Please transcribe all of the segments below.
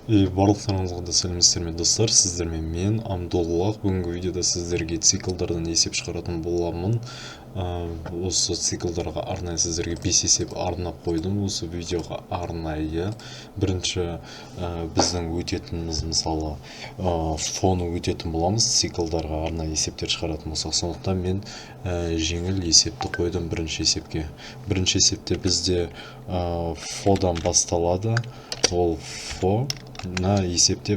Барлықтарыңызға да сәлеметсіздер ме достар, сіздермен мен Амдоллах. Бүгінгі видеода сіздерге циклдардан есеп шығаратын боламын. Осы циклдарға арнайы сіздерге 5 есеп арнап қойдым. Осы видеоға арнайы бірінші біздің өтетініміз, мысалы фоны өтетін боламыз. Циклдарға арнайы есептер шығаратын болсақ, сондықтан мен жеңіл есепті қойдым бірінші есепке. Бірінші есепте бізде фодан басталады. Ол фо мына есепте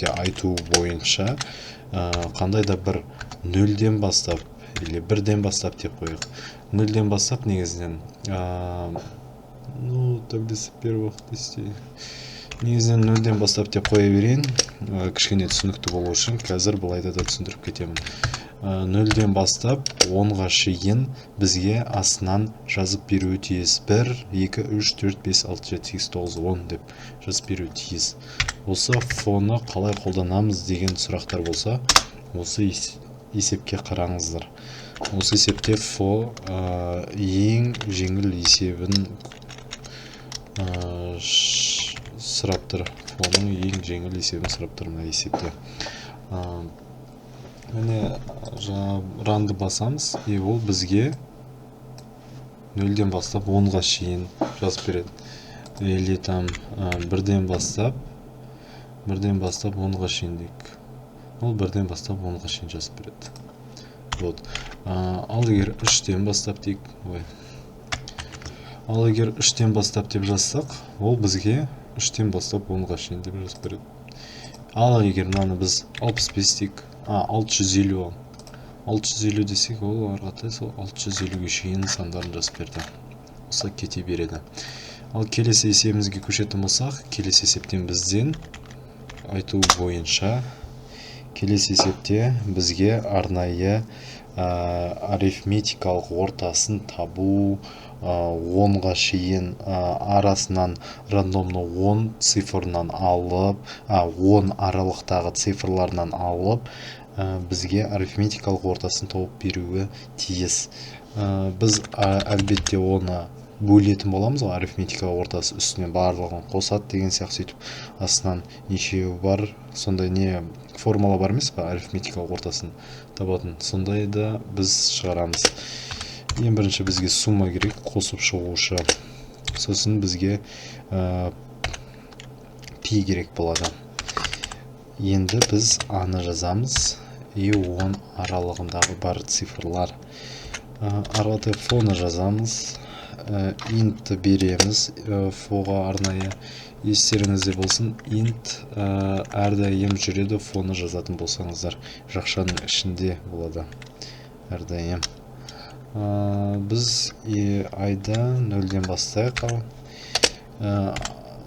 айту бойынша қандай да бір нөлден бастап или бірден бастап деп қояйық. Нөлден бастап негізінен тогда с первых тестей негізінен нөлден бастап деп қоя берейін, кішкене түсінікті болу үшін. Қазір былайда да түсіндіріп кетемін. Нөлден бастап 10-ға шейін бізге астынан жазып беруі тиіс. 1, 2, 3, 4, 5, 6, 7, 8, 9, 10 деп жазып беруі тиіс. Осы фоны қалай қолданамыз деген сұрақтар болса, осы есепке қараңыздар. Осы есепте фо ең жеңіл есебін сұрап тұр. Фоның ең жеңіл есебін сұрап тұр мына есепте. Міне ранды басамыз, ол бізге 0-ден бастап 10-ға шейін жазып береді. Или там 1-ден бастап 10-ға шейін дейік. Ол 1-ден бастап 10-ға шейін жазып береді. Вот. Ал егер 3-ден бастап дейік. Ал егер 3-ден бастап деп жазсақ, ол бізге 3-ден бастап 10-ға шейін деп жазып береді. Ал егер мынаны біз 65 дейік. 650 650 десек, ол арғатай сол 650-ге шейін сандарын жазып берді. Осы кете береді. Ал келесі есебімізге көшетін болсақ, келесі есептен бізден айту бойынша келесі есепте бізге арнайы арифметикалық ортасын табу, 10-ға шейін арасынан рандомны 10 цифрынан алып, 10 аралықтағы цифрларынан алып, бізге арифметикалық ортасын тауып беруі тиіс. Біз әлбетте оны бөлетін боламыз, арифметикалық ортасы үстіне барлығын қосады деген сияқты, сөйтіп астынан нешеу бар, сондай не формула бар емес па, арифметикалық ортасын табатын. Сондай да біз шығарамыз. Ең бірінші бізге сумма керек, қосып шығушы. Сосын бізге пи керек болады. Енді біз аны жазамыз, 10 аралығындағы бар цифрлар. Арғатай фоны жазамыз, int береміз, фоға арнайы. Естеріңізде болсын, int әрдайым жүреді, фоны жазатын болсаңыздар. Жақшаның ішінде болады әрдайым. Біз айда 0-ден бастайық.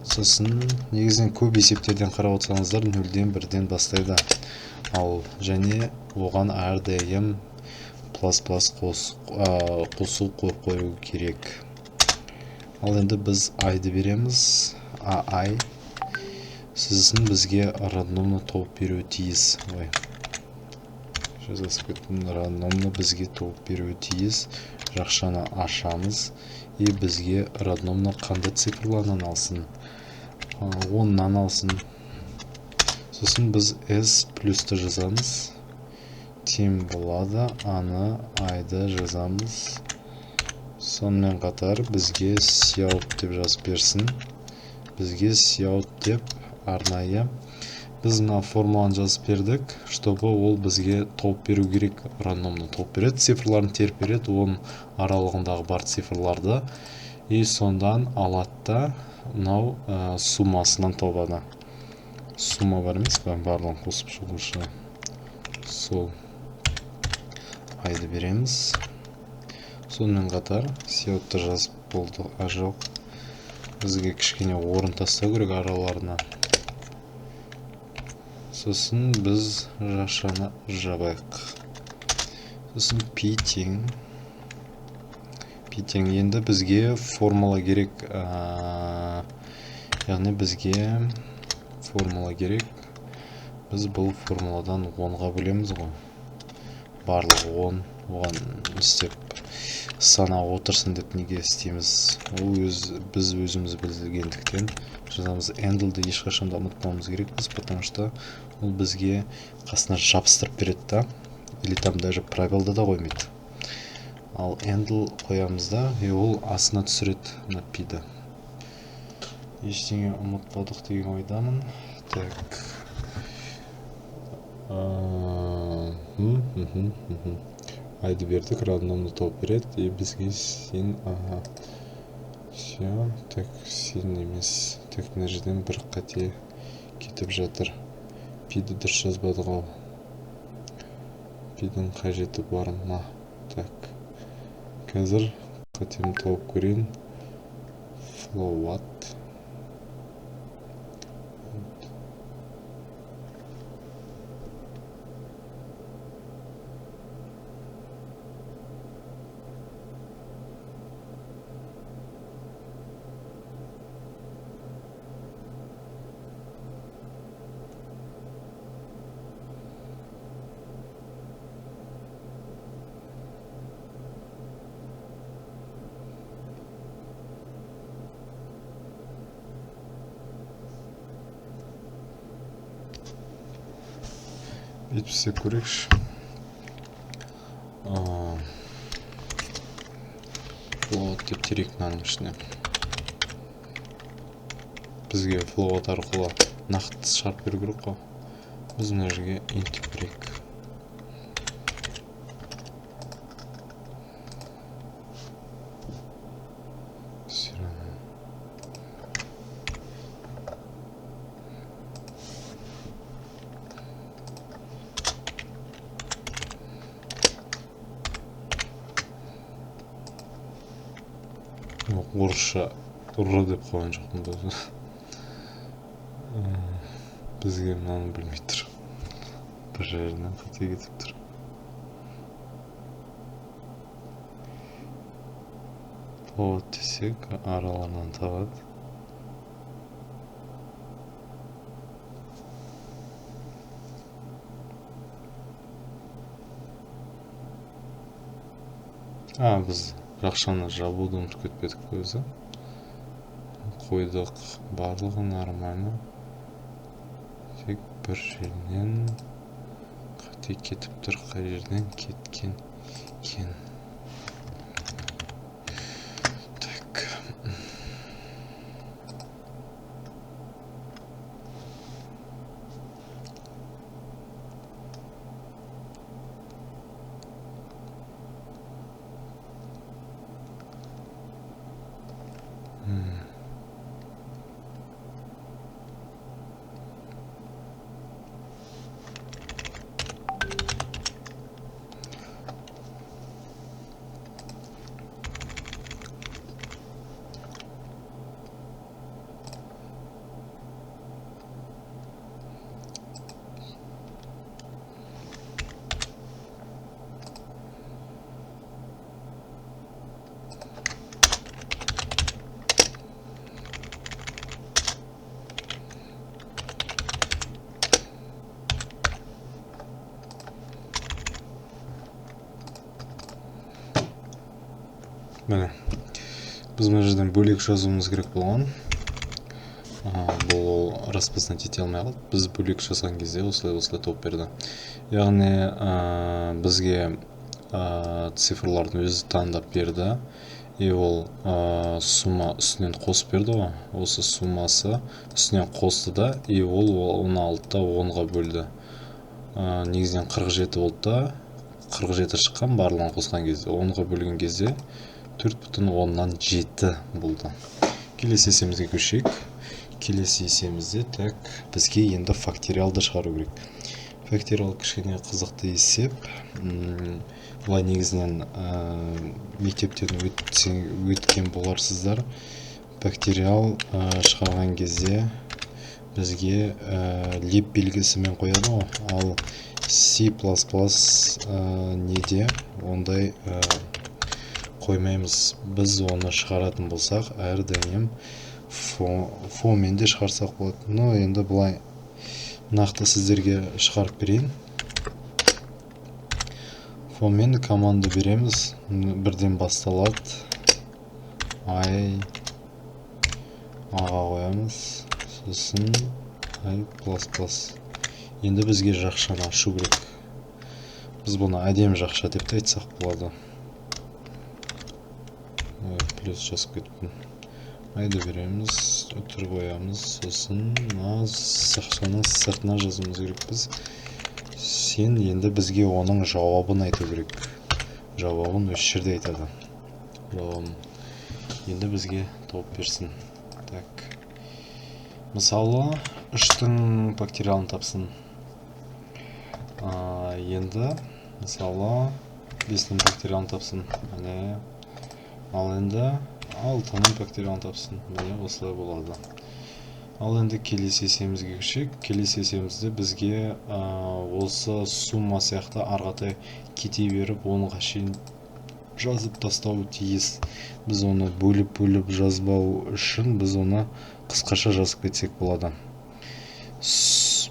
Сосын негізінен көп есептерден қарап отырсаңыздар 0-ден 1-ден бастайды. Ал және оған әрдайым плас-плас қосу қою керек. Ал енді біз айды береміз, ай. Сосын бізге рандомны тауып беруі тиіс. Жазасып кеттім, рандомны бізге тауып беруі тиіс. Жақшаны ашамыз, бізге рандомны қандай цифрларынан алсын? 10-нан алсын. Сосын біз s плюсті жазамыз, тем болады, аны айды жазамыз. Сонымен қатар бізге cout деп жазып берсін. Бізге cout деп арнайы біз мына формуланы жазып бердік, чтобы ол бізге тауып беру керек, рандомны тауып береді, цифрларын теріп береді, 10 аралығындағы бар цифрларды, сондан алады да мынау суммасынан табады. Сумма бар емес па, барлығын қосып шығушы. Сол айды береміз. Сонымен қатар cout'ты жазып болды, жоқ. Бізге кішкене орын тастау керек араларына. Сосын біз жақшаны жабайық. Сосын пи тең. Енді бізге формула керек. Яғни бізге формула керек. Біз бұл формуладан 10-ға бөлеміз ғой. Барлығы 10. Оған істеп санақ отырсын деп неге істейміз? Ол біз өзіміз білгендіктен жазамыз. Handle'ды ешқашанда ұмытпауымыз керекпіз, потому что ол бізге қасына жабыстырып береді да, или там даже правилда да қоймайды. Ал handle қоямыз да, ол астына түсіреді мына пиді. Ештеңе ұмытпадық деген ойдамын. Так. Айды бердік, рандомды тауып береді, и бізге сен, все, так, сен емес, так, мына жерден бір қате кетіп жатыр. Пиді дұрыс жазбадық ау. Пидің қажеті бар ма? Так, қазір қатем тауып көрейін. Float. Етпесе көрекші. Float деп терек мынаның ішіне. Бізге float арқылы нақты шығарып беру керек қой. Біз мына жерге int берейік. Орысша ұры деп қойған жоқпын да. Бізге мынаны білмей тұр. Бір жерінен қате кетіп тұр. Float десек, араларынан табады. Біз жақшаны жабуды ұмытып кетпедік көзі. Қойдық, барлығы нормально. Тек бір жерінен қате кетіп тұр, қай жерден кеткен екен. Так. Міне, біз мына жерден бөлек жазуымыз керек болған. Бұл распознать ете алмай қалды. Біз бөлек жазған кезде осылай тауып берді. Яғни бізге цифрлардың өзі таңдап берді. И ол сумма үстінен қосып берді ғой. Осы суммасы үстінен қосты да, и ол 16-та 10-ға бөлді. Негізінен 47 болды да, 47 шыққан барлығын қосқан кезде. 10-ға бөлген кезде 4,10-7 болды. Келесі есемізге көшейік. Келесі есемізде так, бізге енді факториалды шығару керек. Факториал кішкене қызықты есеп. Бұлай негізінен мектептен өткен боларсыздар. Факториал шығарған кезде бізге леп белгісімен қояды ғой. Ал C++ неде ондай қоймаймыз. Біз оны шығаратын болсақ, әрдайым фомен де шығарсақ болады. Но енді бұлай нақты сіздерге шығарып берейін. фомен команда береміз, бірден басталады. Ай аға қоямыз, сосын ай плюс. Енді бізге жақшаны ашу керек. Біз бұны әдемі жақша деп те айтсақ болады. Плюс жазып кетіппін. Айды береміз, өтір қоямыз, сосын соның сыртына жазуымыз керек біз. Сен енді бізге оның жауабын айту керек. Жауабын осы жерде айтады. Енді бізге тауып берсін. Так. Мысалы, 3-тің факториалын тапсын. Енді, мысалы, 5-тің факториалын тапсын. Ал енді 6-ның факториалын тапсын. Міне осылай болады. Ал енді келесі есемізге көшейік. Келесі есемізді бізге осы сумма сияқты арғатай кете беріп, онға шейін жазып тастау тиіс. Біз оны бөліп жазбау үшін біз оны қысқаша жазып кетсек болады.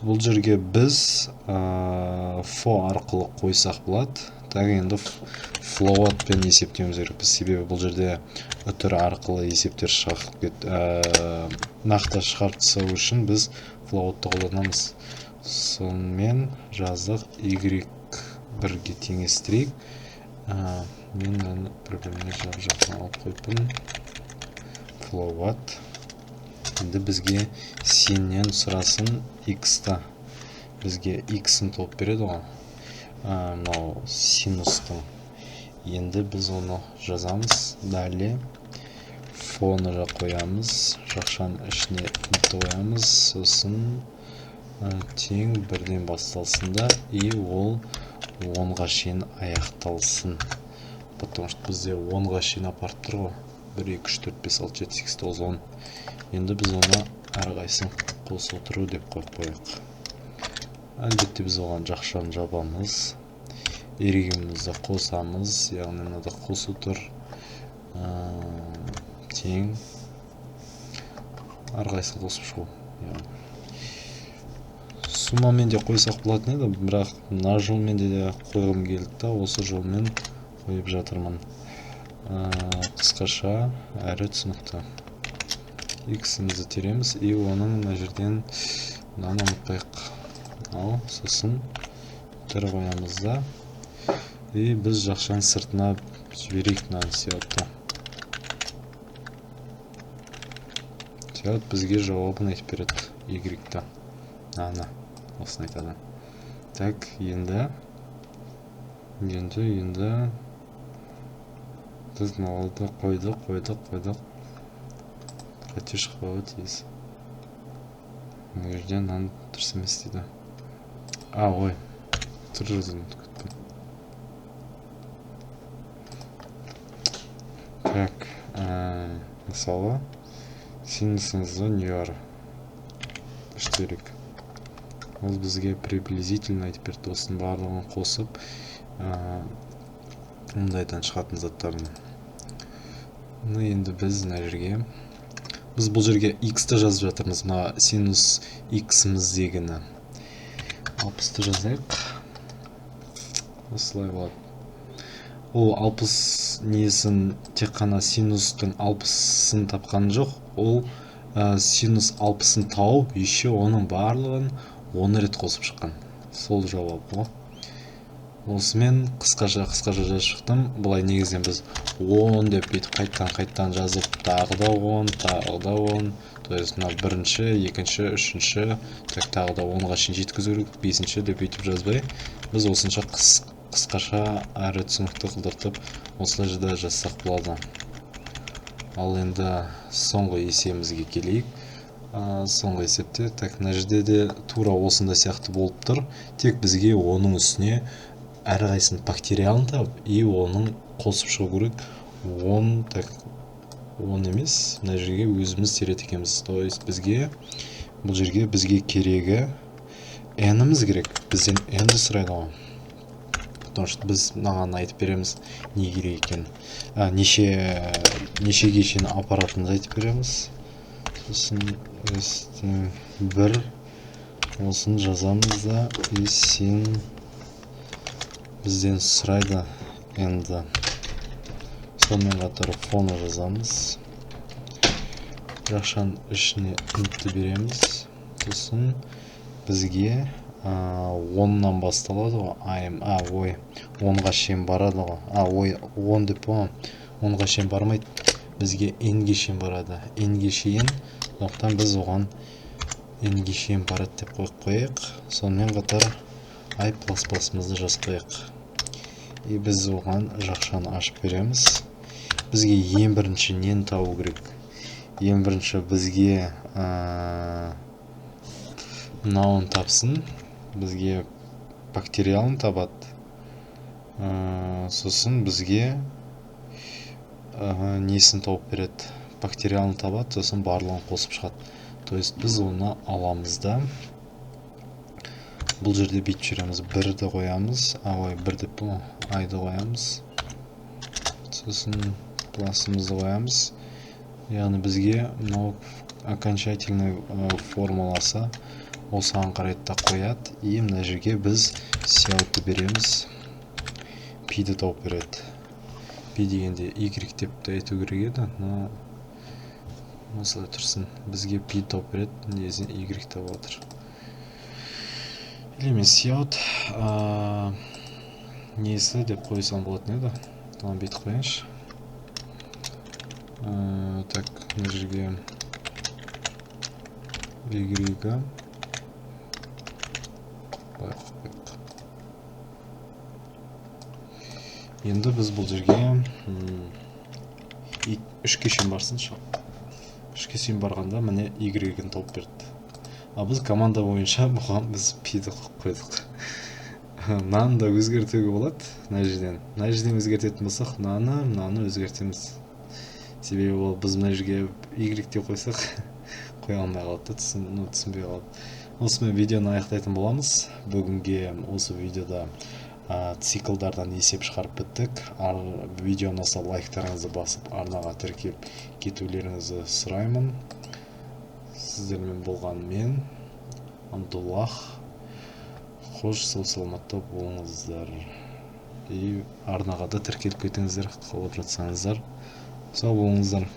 Бұл жерге біз фо арқылы қойсақ болады. Так, енді флоатпен есептеуіміз керек. Себебі бұл жерде үтір арқылы есептер нақты шығартса үшін біз флоатты қолданамыз. Сонымен жаздық y1-ге теңестірейік. Мен проблеміне жақ-жақтан алып қойыппын. Флоат. Енді бізге сеннен сұрасын x-та. Бізге x-ін тауып береді ғой. Мынау синустың. Енді біз оны жазамыз. Дәле фоны жақ қоямыз. Жақшаның ішіне инті қоямыз. Сосын тең бірден басталсында и ол 10-ға шейін аяқталсын. Потому что бізде 10-ға шейін апарып тұр ғой. 1, 2, 3, 4, 5, 6, 7, 8, 9, 10. Енді біз оны әрқайсын қоса отыру деп қойып қояйық. Әлбетте біз оған жақшаны жабамыз. Ерегімізді қосамыз. Яғни мынада қос отыр. Тең. Әрқайсын қосып шығу. Сумамен де қойсақ болатын еді, бірақ мына жолмен де қойғым келді, осы жолмен қойып жатырмын. Қысқаша әрі түсінікті. X-імізді тереміз, и оның мына жерден мынаны ұмытпайық. Ал, сосын түр қоямыз да, и біз жақшаның сыртына жіберейік мынаны сеуатты. Сеуат бізге жауабын айтып береді Y-та. Ана, осыны айтады. Так, енді біз мағалды қойдық. Қате шықпауы тиіс. Бұл жерден мынаны дұрыс емес дейді. Ой, тұр жазуын күтпін. Так, мысалы, синусыңызды нүйар үштірік. Ол бізге приблизительно айтып берді, осының барлығын қосып, мұндайдан шығатын заттарын. Енді біз мына жерге, біз бұл жерге x-ті жазып жатырмыз, мына синус x-іміздегіні. 60-ты жазайық. Осылай болады. Ол 60 несін тек қана синустың 60-сын тапқан жоқ, ол синус 60-сын тауып, еще оның барлығын 10 рет қосып шыққан. Сол жауап бұл. Осымен қысқаша жазып шықтым. Бұлай негізінен біз 10 деп бетіп қайттан жазып, тағы да 10. То есть, бірінші, екінші, үшінші, тағы да 10-ға шейін жеткізу керек, 5-ші деп бетіп жазбай. Біз осынша қысқаша әрі түсінікті қылдыртып, осылай жада жазсақ болады. Ал енді соңғы есемізге келейік. Соңғы есепте, мына жерде де тура осында сияқты болып тұр. Тек бізге оның үстіне әрқайсының факториалын тауып, и оның қосып шығу керек. 10 емес, мына жерге өзіміз терет екенбіз. То есть бұл жерге бізге керегі n-іміз керек. Бізден n-ді сұрайды ғой. Потому что біз мынаған айтып береміз не керек екен. Нешеге шейін аппаратымызды айтып береміз. Сосын бір осын жазамыз да, и сен бізден сұрайды. Енді сонымен қатар фоны жазамыз. жақшаның ішіне интті береміз. Сосын бізге 10-нан басталады ғой. 10-ға шейін барады ғой. 10 деп 10-ға шейін бармайды. Бізге n-ге шейін барады. N-ге шейін. Сондықтан біз оған n-ге шейін барады деп қойып. Сонымен қатар i++-мызды жазып қойық. И біз оған жақшаны ашып береміз. Бізге ең бірінші нені табу керек? Ең бірінші бізге мынауын тапсын. Бізге бактериалын табады. Сосын бізге несін тауып береді? Бактериалын табады, сосын барлығын қосып шығады. То есть біз оны аламыз да. Бұл жерде бүйтіп жүреміз. 1-ді қоямыз. 1 деп i-ды қоямыз. Сосын пласымызды қоямыз. Яғни бізге мынау окончательный формуласы осыған қарайды да қояды. И мына жерге біз сеуді береміз. Пи-ді тауып береді. Пи дегенде y деп те айту керек еді. Но осылай тұрсын. Бізге пи тауып береді. Негізінен y тауып отыр. Или мен сеуд несі деп қойсам болатын еді. Оған бүйтіп қояйыншы. Так, мына жерге y-ға енді біз бұл жерге 3-ке шейін барсын. 3-ке шейін барғанда міне y-ін тауып берді. Біз команда бойынша бұған біз пи-ді қойдық. Мынаны да өзгертуге болады. Мына жерден өзгертетін болсақ, мынаны өзгертеміз. Себебі ол біз мына жерге y деп қойсақ қоя алмай қалады, түсінбей қалады. Осымен видеоны аяқтайтын боламыз. Бүгінге осы видеода циклдардан есеп шығарып біттік. Видеоны ұнаса лайктарыңызды басып, арнаға тіркеліп кетулеріңізді сұраймын. Сіздермен болған мен, Абдуллах. Қош, сау саламатта болыңыздар. И арнаға да тіркеліп кетіңіздер, қалап жатсаңыздар. Сау болыңыздар.